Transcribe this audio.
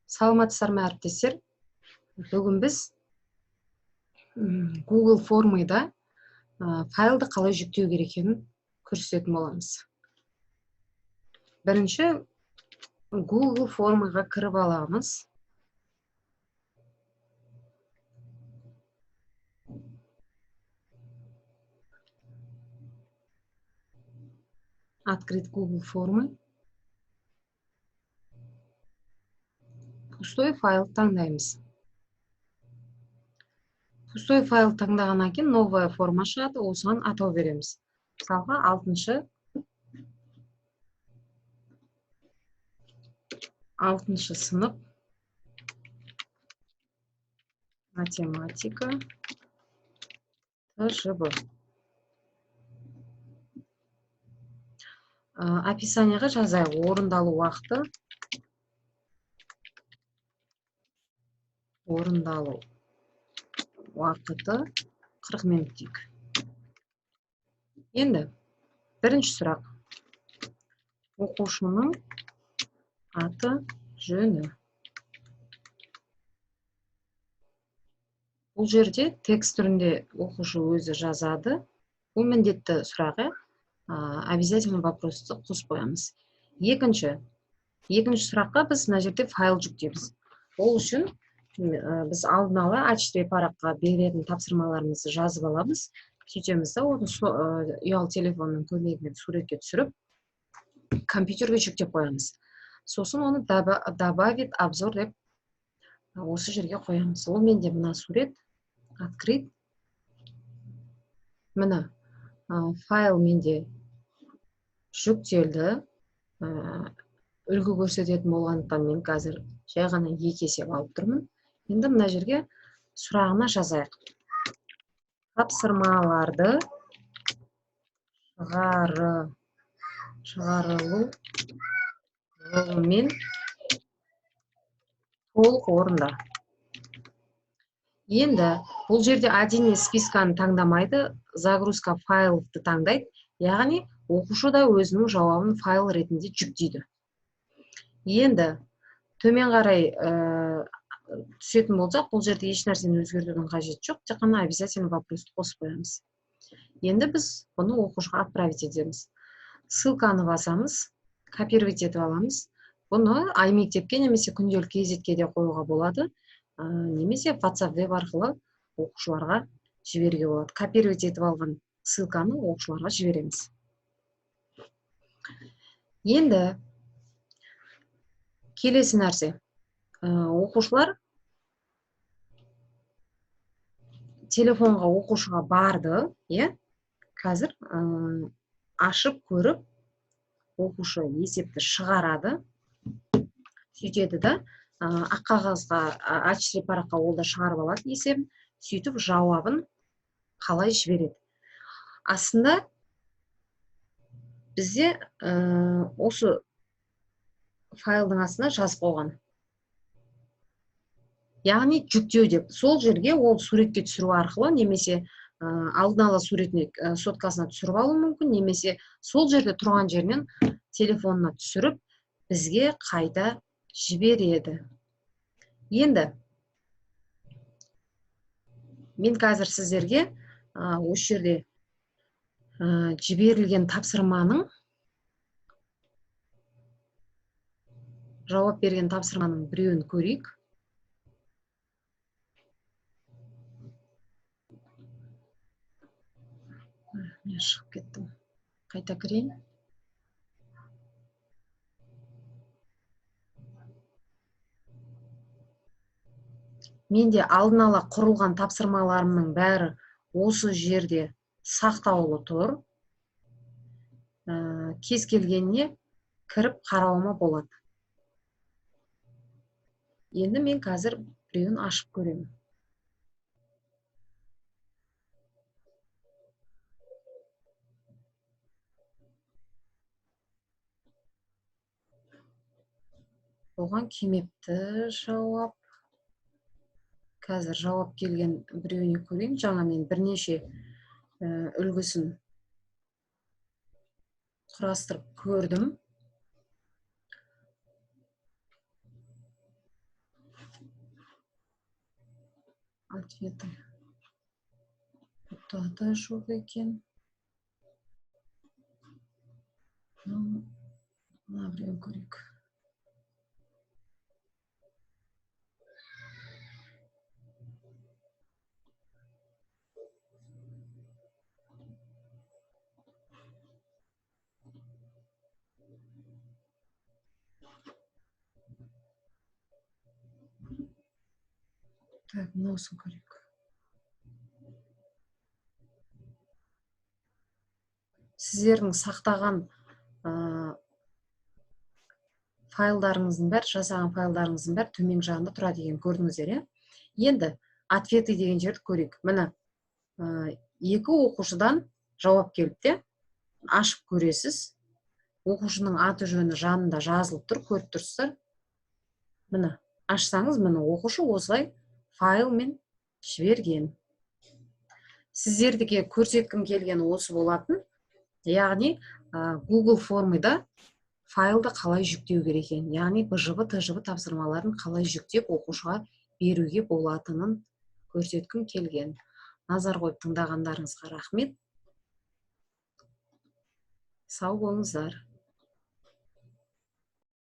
Саламатсыздар ма әріптестер? Бүгін біз Google формыйда файлды қалай жүктеу керек екенін көрсететін боламыз. Бірінші Google формыға кіріп аламыз. Открыть Google формы. Пустой файл таңдаймыз. Пустой файл таңдағаннан кейін новая форма шығады, осыған атау береміз. Мысалға 6-шы сынып математика ТЖБ. Описанияға жазайық: орындалу уақыты 40 минут дейік. Енді бірінші сұрақ: оқушының аты, жөні. Бұл жерде текст түрінде оқушы өзі жазады. Бұл міндетті сұрағы, обязательно вопросты қосып қоямыз. Екінші сұраққа біз мына жерде файл жүктейміз. Ол үшін біз алдын ала А4 параққа беретін тапсырмаларымызды жазып аламыз. Сөйтеміз де оны ұялы телефонның көмегімен суретке түсіріп, компьютерге жүктеп қоямыз. Сосын оны добавить обзор деп осы жерге қоямыз. Ол менде мына сурет открыть. Міне файл менде жүктелді. Үлгі көрсететін болғандықтан мен қазір жай ғана 2 есеп алып тұрмын. Енді мына жерге сұрағына жазайық: тапсырмаларды шығарылу жолымен толық орында. Енді бұл жерде отдельный списканы таңдамайды, загрузка файлды таңдайды. Яғни оқушы да өзінің жауабын файл ретінде жүктейді. Енді төмен қарай түсетін болсақ, бұл жерде еш нәрсені өзгертудің қажеті жоқ, тек қана обязательно вопросты қосып қоямыз. Енді біз бұны оқушыға отправить етеміз. Ссылканы басамыз, копировать етіп аламыз. Бұны iMектепке немесе күнделік кезетке де қоюға болады, немесе WhatsApp веб арқылы оқушыларға жіберуге болады. Копировать етіп алған ссылканы оқушыларға жібереміз. Енді келесі нәрсе: оқушылар телефонға оқушыға барды, қазір ашып көріп, оқушы есепті шығарады, сөйтеді да, ақ қағазға, А4 параққа ол да шығарып алады есебін, сөйтіп жауабын қалай жібереді. Астында бізде осы файлдың астына жазып қойған. Яғни жүктеу деп. Сол жерге ол суретке түсіру арқылы, немесе алдын ала суретіне соткасына түсіріп алу мүмкін, немесе сол жерде тұрған жерінен телефонына түсіріп, бізге қайта жібереді. Енді мен қазір сіздерге осы жерде жіберілген тапсырманың, жауап берген тапсырманың біреуін көрейік. Мен шығып кеттім. Қайта кірейін. Менде алдын ала құрылған тапсырмаларымның бәрі осы жерде сақтаулы тұр. Кез келгеніне кіріп қарауыма болады. Енді мен қазір біреуін ашып көремін. Оған келмепті жауап. Қазір жауап келген біреуіне көрейін. Жаңа мен бірнеше үлгісін құрастырып көрдім. Ответы. Бұта да жоқ екен. Мына біреу көрейік. Так, мынаусын көрейік. Сіздердің сақтаған файлдарыңыздың бәрі, жасаған файлдарыңыздың бәрі төмен жағында тұрады екен, көрдіңіздер, иә? Енді ответы деген жерді көрейік. Міне, екі оқушыдан жауап келіпті. Ашып көресіз. Оқушының аты жөні жанында жазылып тұр, көріп тұрсыздар. Міне, ашсаңыз, міне оқушы осылай файлмен жіберген. Сіздердіке көрсеткім келген осы болатын. Яғни Google формыда файлды қалай жүктеу керек екен, яғни БЖБ, ТЖБ тапсырмаларын қалай жүктеп оқушыға беруге болатынын көрсеткім келген. Назар қойып тыңдағандарыңызға рахмет. Сау болыңыздар.